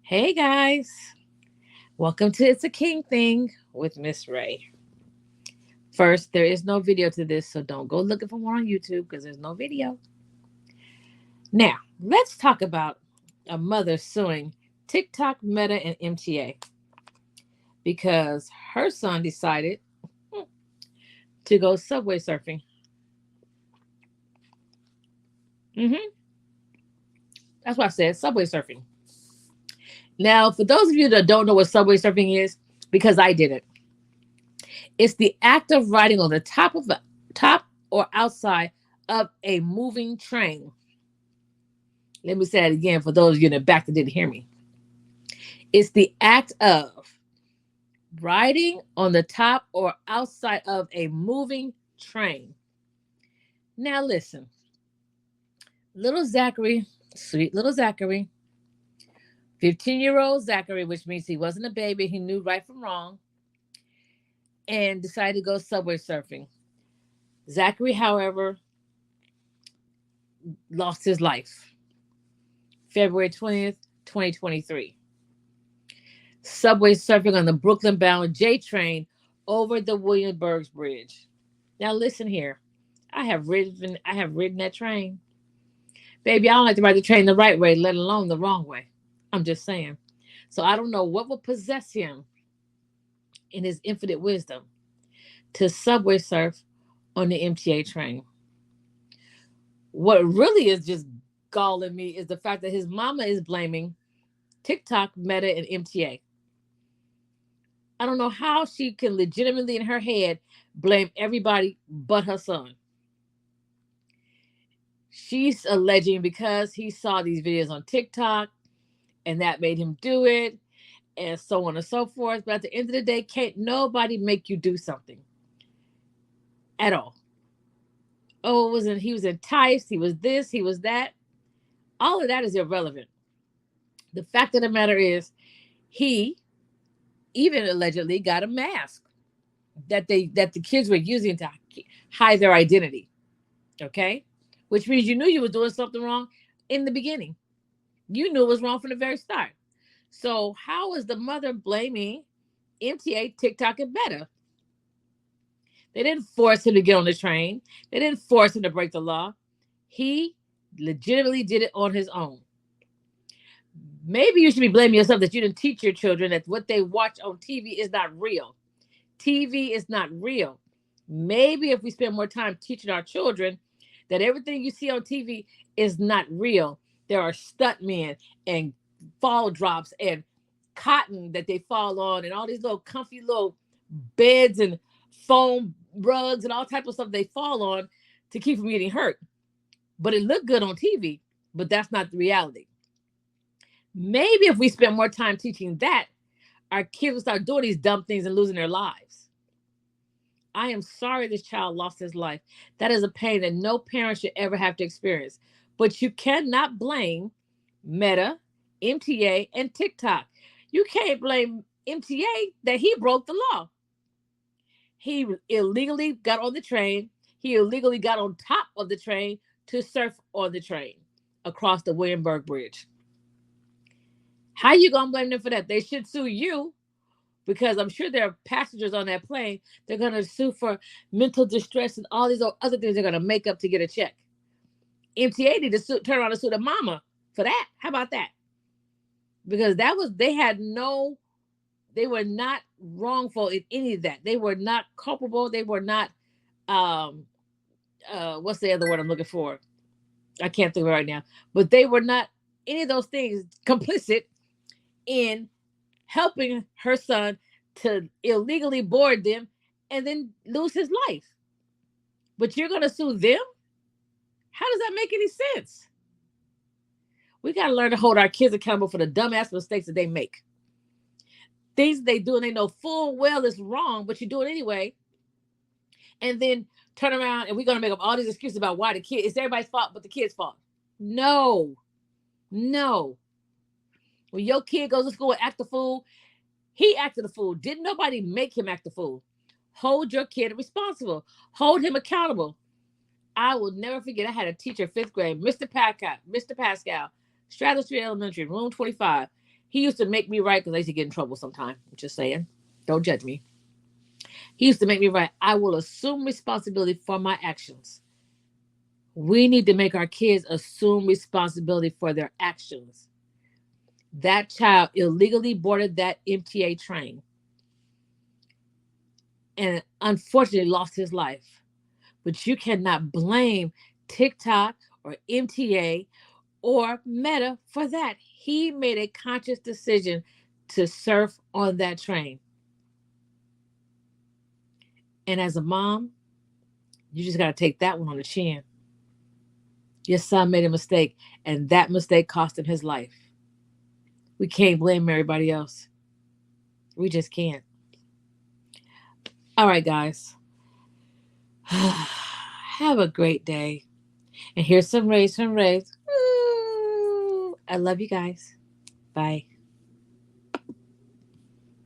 Hey guys, welcome to It's a King Thing with Miss Ray. First, there is no video to this, so don't go looking for one on YouTube because there's no video. Now, let's talk about a mother suing TikTok, Meta, and MTA because her son decided to go subway surfing. hmm That's what I said, subway surfing. Now, for those of you that don't know what subway surfing is, because I didn't, it's the act of riding on the top or outside of a moving train. Let me say that again for those of you in the back that didn't hear me. It's the act of riding on the top or outside of a moving train. Now listen, little Zachary, sweet little Zachary, 15-year-old Zachary, which means he wasn't a baby, he knew right from wrong, and decided to go subway surfing. Zachary, however, lost his life February 20th, 2023. Subway surfing on the Brooklyn bound J train over the Williamsburg Bridge. Now listen here. I have ridden that train. Baby, I don't like to ride the train the right way, let alone the wrong way. I'm just saying. So I don't know what will possess him in his infinite wisdom to subway surf on the MTA train. What really is just galling me is the fact that his mama is blaming TikTok, Meta, and MTA. I don't know how she can legitimately in her head blame everybody but her son. She's alleging because he saw these videos on TikTok and that made him do it and so on and so forth. But at the end of the day, can't nobody make you do something at all. Oh, he was enticed, he was this, he was that. All of that is irrelevant. The fact of the matter is he even allegedly got a mask that the kids were using to hide their identity. Okay? Which means you knew you were doing something wrong in the beginning. You knew it was wrong from the very start. So how is the mother blaming MTA, TikTok, and Meta? They didn't force him to get on the train. They didn't force him to break the law. He legitimately did it on his own. Maybe you should be blaming yourself that you didn't teach your children that what they watch on TV is not real. TV is not real. Maybe if we spend more time teaching our children that everything you see on TV is not real. There are stuntmen and fall drops and cotton that they fall on and all these little comfy little beds and foam rugs and all type of stuff they fall on to keep from getting hurt. But it looked good on TV, but that's not the reality. Maybe if we spend more time teaching that, our kids will start doing these dumb things and losing their lives. I am sorry this child lost his life. That is a pain that no parent should ever have to experience. But you cannot blame Meta, MTA, and TikTok. You can't blame MTA that he broke the law. He illegally got on the train. He illegally got on top of the train to surf on the train across the Williamsburg Bridge. How you gonna blame them for that? They should sue you because I'm sure there are passengers on that plane. They're gonna sue for mental distress and all these other things they're gonna make up to get a check. MTA need to turn around and sue the mama for that. How about that? Because they were not wrongful in any of that. They were not culpable. They were not um what's the other word I'm looking for? I can't think of it right now. But they were not any of those things complicit in helping her son to illegally board them and then lose his life. But you're going to sue them? How does that make any sense? We got to learn to hold our kids accountable for the dumbass mistakes that they make. Things they do and they know full well it's wrong, but you do it anyway. And then turn around and we're going to make up all these excuses about why it's everybody's fault but the kid's fault. No. When your kid goes to school and act a fool, he acted a fool. Didn't nobody make him act a fool? Hold your kid responsible. Hold him accountable. I will never forget. I had a teacher, fifth grade, Mr. Pascal, Stratham Street Elementary, room 25. He used to make me right because I used to get in trouble sometimes. I'm just saying. Don't judge me. He used to make me right. I will assume responsibility for my actions. We need to make our kids assume responsibility for their actions. That child illegally boarded that MTA train and unfortunately lost his life. But you cannot blame TikTok or MTA or Meta for that. He made a conscious decision to surf on that train. And as a mom, you just got to take that one on the chin. Your son made a mistake, and that mistake cost him his life. We can't blame everybody else. We just can't. All right, guys. Have a great day. And here's some rays from Rays. Ooh, I love you guys. Bye.